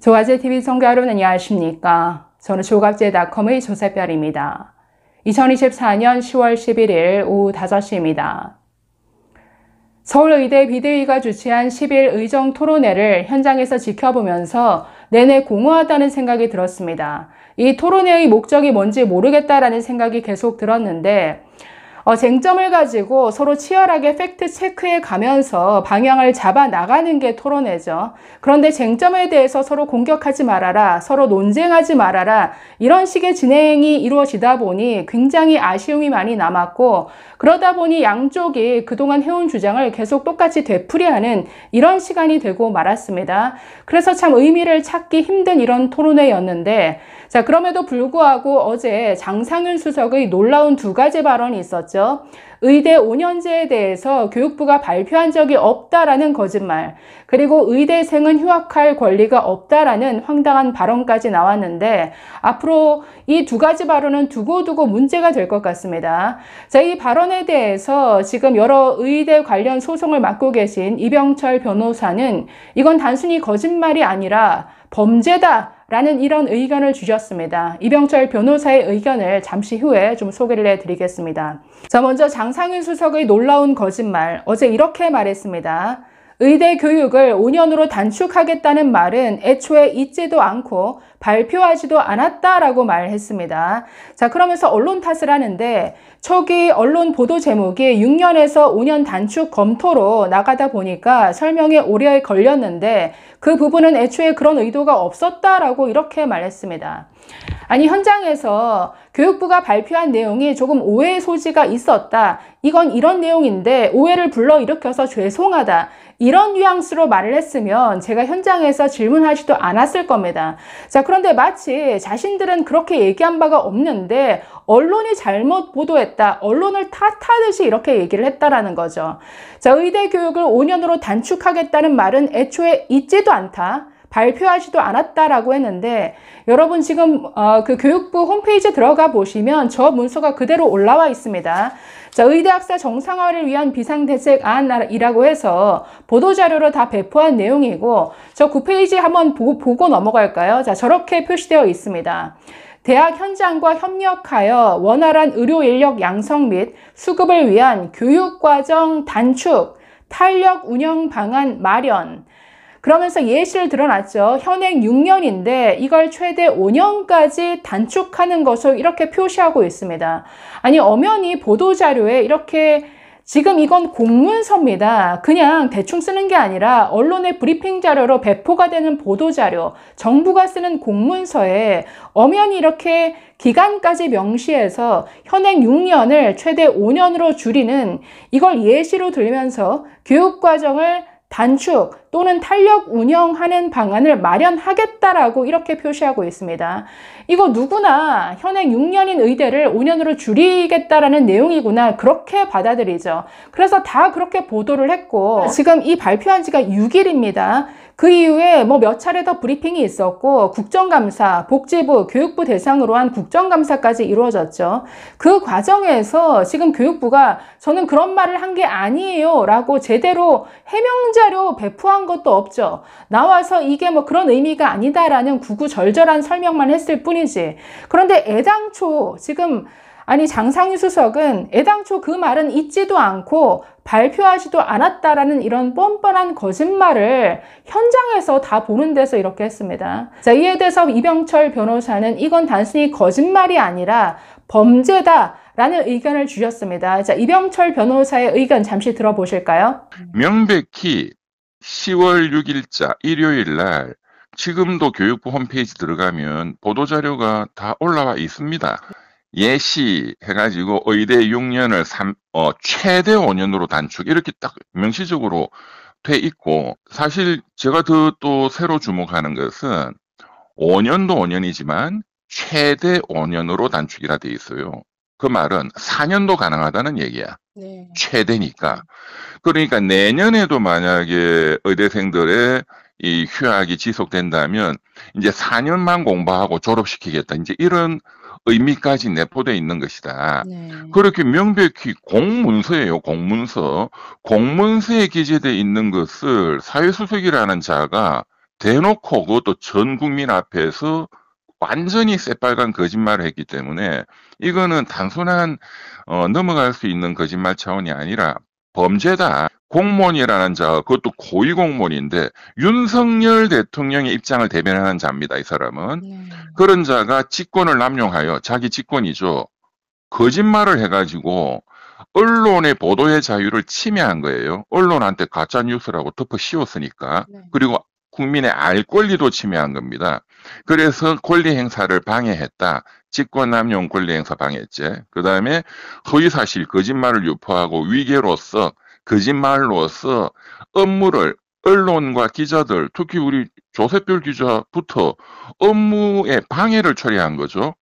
조갑제TV 청취자 여러분 안녕하십니까? 저는 조갑제닷컴의 조세별입니다. 2024년 10월 11일 오후 5시입니다. 서울의대 비대위가 주최한 10일 의정토론회를 현장에서 지켜보면서 내내 공허하다는 생각이 들었습니다. 이 토론회의 목적이 뭔지 모르겠다라는 생각이 계속 들었는데 쟁점을 가지고 서로 치열하게 팩트 체크해 가면서 방향을 잡아 나가는 게 토론회죠. 그런데 쟁점에 대해서 서로 공격하지 말아라, 서로 논쟁하지 말아라, 이런 식의 진행이 이루어지다 보니 굉장히 아쉬움이 많이 남았고, 그러다 보니 양쪽이 그동안 해온 주장을 계속 똑같이 되풀이하는 이런 시간이 되고 말았습니다. 그래서 참 의미를 찾기 힘든 이런 토론회였는데, 자, 그럼에도 불구하고 어제 장상윤 수석의 놀라운 두 가지 발언이 있었죠. 의대 5년제에 대해서 교육부가 발표한 적이 없다라는 거짓말, 그리고 의대생은 휴학할 권리가 없다라는 황당한 발언까지 나왔는데, 앞으로 이 두 가지 발언은 두고두고 문제가 될 것 같습니다. 자, 이 발언에 대해서 지금 여러 의대 관련 소송을 맡고 계신 이병철 변호사는 이건 단순히 거짓말이 아니라 범죄다 라는 이런 의견을 주셨습니다. 이병철 변호사의 의견을 잠시 후에 좀 소개를 해드리겠습니다. 자, 먼저 장상윤 수석의 놀라운 거짓말, 어제 이렇게 말했습니다. 의대 교육을 5년으로 단축하겠다는 말은 애초에 있지도 않고 발표하지도 않았다라고 말했습니다. 자, 그러면서 언론 탓을 하는데 초기 언론 보도 제목이 6년에서 5년 단축 검토로 나가다 보니까 설명에 오래 걸렸는데 그 부분은 애초에 그런 의도가 없었다라고 이렇게 말했습니다. 아니, 현장에서 교육부가 발표한 내용이 조금 오해의 소지가 있었다. 이건 이런 내용인데 오해를 불러일으켜서 죄송하다. 이런 뉘앙스로 말을 했으면 제가 현장에서 질문하지도 않았을 겁니다. 자, 그런데 마치 자신들은 그렇게 얘기한 바가 없는데 언론이 잘못 보도했다, 언론을 탓하듯이 이렇게 얘기를 했다라는 거죠. 자, 의대 교육을 5년으로 단축하겠다는 말은 애초에 있지도 않다, 발표하지도 않았다라고 했는데, 여러분 지금 그 교육부 홈페이지 들어가 보시면 저 문서가 그대로 올라와 있습니다. 자, 의대 학사 정상화를 위한 비상대책안이라고 해서 보도자료로 다 배포한 내용이고, 저 9페이지 한번 보고 넘어갈까요? 자, 저렇게 표시되어 있습니다. 대학 현장과 협력하여 원활한 의료 인력 양성 및 수급을 위한 교육과정 단축, 탄력 운영 방안 마련. 그러면서 예시를 들어놨죠. 현행 6년인데 이걸 최대 5년까지 단축하는 것을 이렇게 표시하고 있습니다. 아니, 엄연히 보도자료에 이렇게, 지금 이건 공문서입니다. 그냥 대충 쓰는 게 아니라 언론의 브리핑 자료로 배포가 되는 보도자료, 정부가 쓰는 공문서에 엄연히 이렇게 기간까지 명시해서 현행 6년을 최대 5년으로 줄이는, 이걸 예시로 들면서 교육과정을 단축 또는 탄력 운영하는 방안을 마련하겠다라고 이렇게 표시하고 있습니다. 이거 누구나 현행 6년인 의대를 5년으로 줄이겠다라는 내용이구나, 그렇게 받아들이죠. 그래서 다 그렇게 보도를 했고, 지금 이 발표한 지가 6일입니다. 그 이후에 뭐 몇 차례 더 브리핑이 있었고, 국정감사, 복지부, 교육부 대상으로 한 국정감사까지 이루어졌죠. 그 과정에서 지금 교육부가 저는 그런 말을 한 게 아니에요 라고 제대로 해명자료 배포한 것도 없죠. 나와서 이게 뭐 그런 의미가 아니다라는 구구절절한 설명만 했을 뿐이지. 그런데 애당초 지금, 아니, 장상윤 수석은 애당초 그 말은 있지도 않고 발표하지도 않았다라는 이런 뻔뻔한 거짓말을 현장에서 다 보는 데서 이렇게 했습니다. 자, 이에 대해서 이병철 변호사는 이건 단순히 거짓말이 아니라 범죄다라는 의견을 주셨습니다. 자, 이병철 변호사의 의견 잠시 들어보실까요? 명백히 10월 6일자 일요일 날 지금도 교육부 홈페이지 들어가면 보도자료가 다 올라와 있습니다. 예시 해가지고 의대 6년을 최대 5년으로 단축, 이렇게 딱 명시적으로 돼 있고, 사실 제가 또 새로 주목하는 것은 5년도 5년이지만 최대 5년으로 단축이라 돼 있어요. 그 말은 4년도 가능하다는 얘기야. 네. 최대니까. 그러니까 내년에도 만약에 의대생들의 이 휴학이 지속된다면 이제 4년만 공부하고 졸업시키겠다, 이제 이런 의미까지 내포되어 있는 것이다. 네. 그렇게 명백히 공문서예요. 공문서에 기재되어 있는 것을 사회수석이라는 자가 대놓고 그것도 전 국민 앞에서 완전히 새빨간 거짓말을 했기 때문에 이거는 단순한 넘어갈 수 있는 거짓말 차원이 아니라 범죄다. 공무원이라는 자, 그것도 고위 공무원인데 윤석열 대통령의 입장을 대변하는 자입니다. 이 사람은. 네. 그런 자가 직권을 남용하여 자기 직권이죠. 거짓말을 해가지고 언론의 보도의 자유를 침해한 거예요. 언론한테 가짜 뉴스라고 덮어 씌웠으니까. 네. 그리고 국민의 알 권리도 침해한 겁니다. 그래서 권리 행사를 방해했다. 직권남용 권리 행사 방해죄. 그 다음에 허위사실, 거짓말을 유포하고 위계로서 거짓말로서 업무를 언론과 기자들, 특히 우리 조셉별 기자부터 업무에 방해를 처리한 거죠.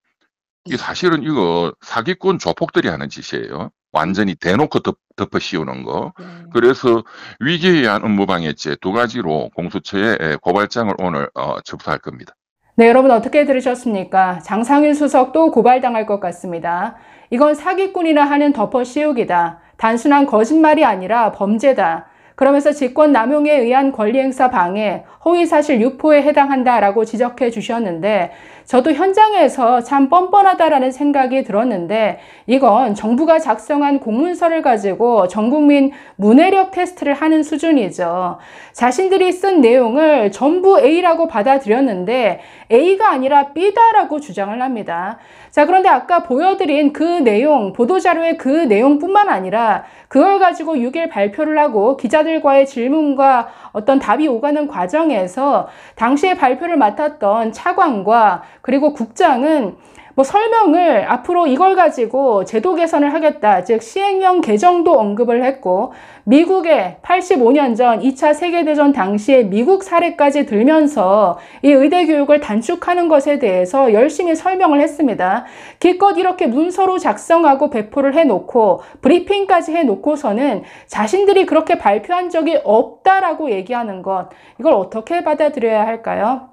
이 사실은 이거 사기꾼 조폭들이 하는 짓이에요. 완전히 대놓고 덮어 씌우는 거. 네. 그래서 위기에 의한 업무방해죄 두 가지로 공수처에 고발장을 오늘 접수할 겁니다. 네, 여러분 어떻게 들으셨습니까? 장상윤 수석도 고발당할 것 같습니다. 이건 사기꾼이나 하는 덮어 씌우기다. 단순한 거짓말이 아니라 범죄다. 그러면서 직권남용에 의한 권리행사 방해, 허위사실 유포에 해당한다라고 지적해 주셨는데 저도 현장에서 참 뻔뻔하다라는 생각이 들었는데 이건 정부가 작성한 공문서를 가지고 전국민 문해력 테스트를 하는 수준이죠. 자신들이 쓴 내용을 전부 A라고 받아들였는데 A가 아니라 B다라고 주장을 합니다. 자, 그런데 아까 보여드린 그 내용, 보도자료의 그 내용뿐만 아니라 그걸 가지고 6일 발표를 하고 기자들과의 질문과 어떤 답이 오가는 과정에서 당시에 발표를 맡았던 차관과 그리고 국장은 뭐 설명을 앞으로 이걸 가지고 제도 개선을 하겠다, 즉 시행령 개정도 언급을 했고 미국의 85년 전 2차 세계대전 당시의 미국 사례까지 들면서 이 의대 교육을 단축하는 것에 대해서 열심히 설명을 했습니다. 기껏 이렇게 문서로 작성하고 배포를 해놓고 브리핑까지 해놓고서는 자신들이 그렇게 발표한 적이 없다라고 얘기하는 것, 이걸 어떻게 받아들여야 할까요?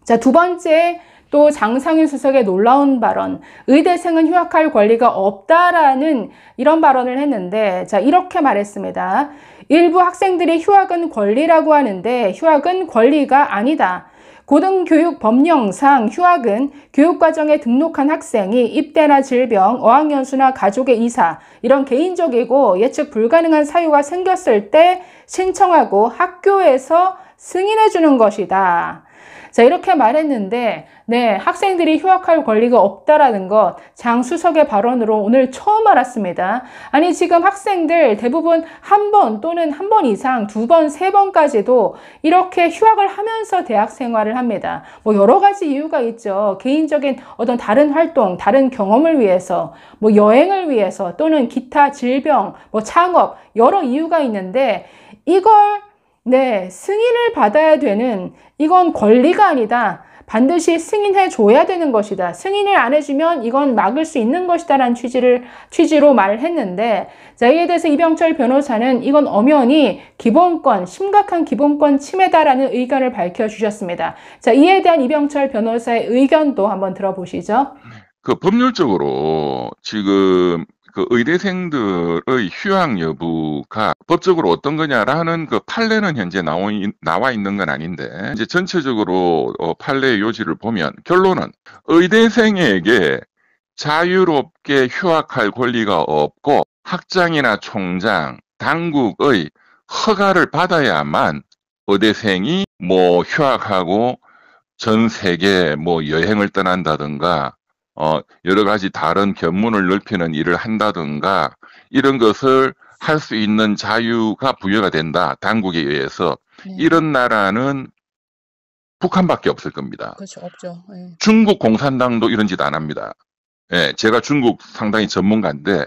자, 두 번째, 또 장상윤 수석의 놀라운 발언, 의대생은 휴학할 권리가 없다라는 이런 발언을 했는데, 자, 이렇게 말했습니다. 일부 학생들이 휴학은 권리라고 하는데 휴학은 권리가 아니다. 고등교육법령상 휴학은 교육과정에 등록한 학생이 입대나 질병, 어학연수나 가족의 이사, 이런 개인적이고 예측 불가능한 사유가 생겼을 때 신청하고 학교에서 승인해 주는 것이다. 자, 이렇게 말했는데 네, 학생들이 휴학할 권리가 없다라는 것, 장 수석의 발언으로 오늘 처음 알았습니다. 아니, 지금 학생들 대부분 한 번 또는 한 번 이상, 두 번, 세 번까지도 이렇게 휴학을 하면서 대학 생활을 합니다. 뭐 여러 가지 이유가 있죠. 개인적인 어떤 다른 활동, 다른 경험을 위해서, 뭐 여행을 위해서, 또는 기타 질병, 뭐 창업, 여러 이유가 있는데 이걸 네, 승인을 받아야 되는, 이건 권리가 아니다. 반드시 승인해 줘야 되는 것이다. 승인을 안 해주면 이건 막을 수 있는 것이다 라는 취지로 말을 했는데, 자, 이에 대해서 이병철 변호사는 이건 엄연히 기본권, 심각한 기본권 침해다라는 의견을 밝혀주셨습니다. 자, 이에 대한 이병철 변호사의 의견도 한번 들어보시죠. 그 법률적으로 지금 그 의대생들의 휴학 여부가 법적으로 어떤 거냐라는 그 판례는 현재 나와 있는 건 아닌데, 이제 전체적으로 판례의 요지를 보면 결론은 의대생에게 자유롭게 휴학할 권리가 없고 학장이나 총장, 당국의 허가를 받아야만 의대생이 뭐 휴학하고 전 세계 뭐 여행을 떠난다든가 여러 가지 다른 견문을 넓히는 일을 한다든가 이런 것을 할 수 있는 자유가 부여가 된다. 당국에 의해서. 네. 이런 나라는 북한밖에 없을 겁니다. 그렇죠, 없죠. 네. 중국 공산당도 이런 짓 안 합니다. 예, 제가 중국 상당히 전문가인데,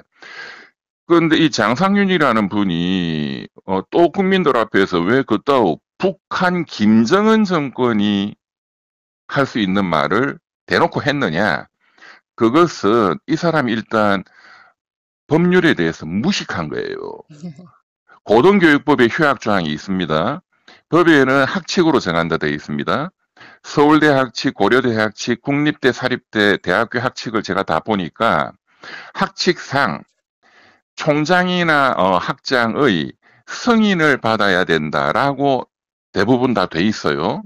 그런데 이 장상윤이라는 분이 또 국민들 앞에서 왜 그따위 북한 김정은 정권이 할 수 있는 말을 대놓고 했느냐? 그것은 이 사람이 일단 법률에 대해서 무식한 거예요. 고등교육법에 휴학 조항이 있습니다. 법에는 학칙으로 정한다 되어 있습니다. 서울대 학칙, 고려대 학칙, 국립대, 사립대, 대학교 학칙을 제가 다 보니까 학칙상 총장이나 학장의 승인을 받아야 된다라고 대부분 다 돼 있어요.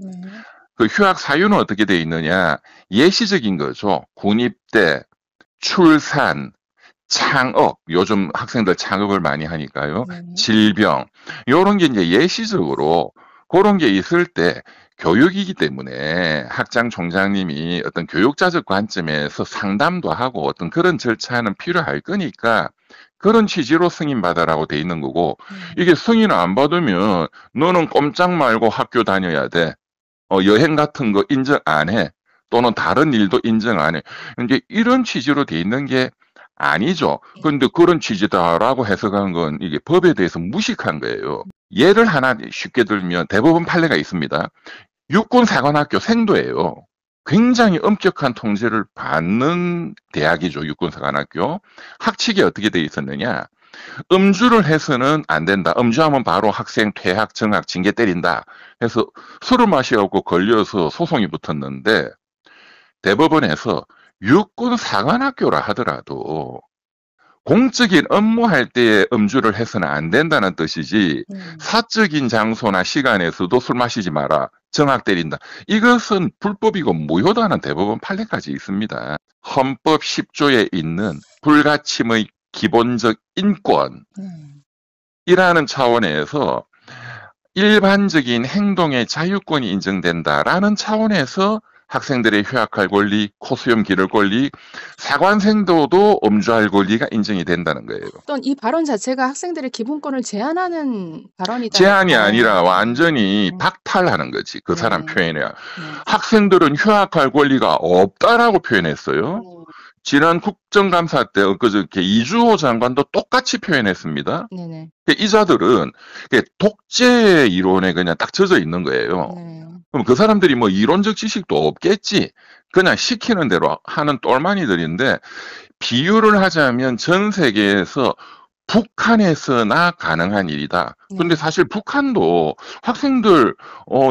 그 휴학 사유는 어떻게 돼 있느냐? 예시적인 거죠. 군입대, 출산, 창업, 요즘 학생들 창업을 많이 하니까요. 질병, 요런 게 이제 예시적으로 그런 게 있을 때 교육이기 때문에 학장 총장님이 어떤 교육자적 관점에서 상담도 하고 어떤 그런 절차는 필요할 거니까 그런 취지로 승인받아라고 돼 있는 거고, 이게 승인 안 받으면 너는 꼼짝 말고 학교 다녀야 돼. 여행 같은 거 인정 안 해. 또는 다른 일도 인정 안 해. 이제 이런 취지로 돼 있는 게 아니죠. 근데 그런 취지다라고 해석한 건 이게 법에 대해서 무식한 거예요. 예를 하나 쉽게 들면 대법원 판례가 있습니다. 육군사관학교 생도예요. 굉장히 엄격한 통제를 받는 대학이죠, 육군사관학교. 학칙이 어떻게 돼 있었느냐? 음주를 해서는 안 된다. 음주하면 바로 학생 퇴학, 정학, 징계 때린다. 해서 술을 마셔갖고 걸려서 소송이 붙었는데 대법원에서 육군사관학교라 하더라도 공적인 업무할 때에 음주를 해서는 안 된다는 뜻이지 사적인 장소나 시간에서도 술 마시지 마라. 정학 때린다. 이것은 불법이고 무효다는 대법원 판례까지 있습니다. 헌법 10조에 있는 불가침의 기본적 인권이라는 차원에서 일반적인 행동의 자유권이 인정된다라는 차원에서 학생들의 휴학할 권리, 코수염 기를 권리, 사관생도도 음주할 권리가 인정이 된다는 거예요. 어떤 이 발언 자체가 학생들의 기본권을 제한하는 발언이다. 제한이 아니라 완전히 박탈하는 거지. 그 사람 표현이야. 학생들은 휴학할 권리가 없다라고 표현했어요. 지난 국정감사 때 엊그저께 이주호 장관도 똑같이 표현했습니다. 네네. 이 자들은 독재 이론에 그냥 딱 젖어 있는 거예요. 그럼 그 사람들이 뭐 이론적 지식도 없겠지. 그냥 시키는 대로 하는 똘마니들인데, 비유를 하자면 전 세계에서 북한에서나 가능한 일이다. 근데 사실 북한도 학생들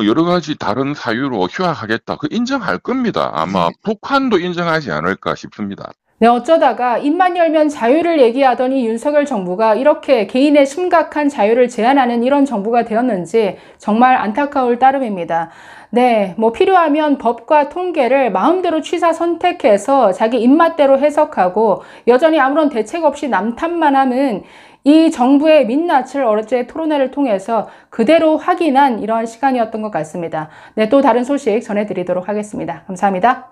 여러 가지 다른 사유로 휴학하겠다. 그 인정할 겁니다. 아마 북한도 인정하지 않을까 싶습니다. 네, 어쩌다가 입만 열면 자유를 얘기하더니 윤석열 정부가 이렇게 개인의 심각한 자유를 제한하는 이런 정부가 되었는지 정말 안타까울 따름입니다. 네, 뭐 필요하면 법과 통계를 마음대로 취사 선택해서 자기 입맛대로 해석하고 여전히 아무런 대책 없이 남탓만 하는 이 정부의 민낯을 어제 토론회를 통해서 그대로 확인한 이런 시간이었던 것 같습니다. 네, 또 다른 소식 전해드리도록 하겠습니다. 감사합니다.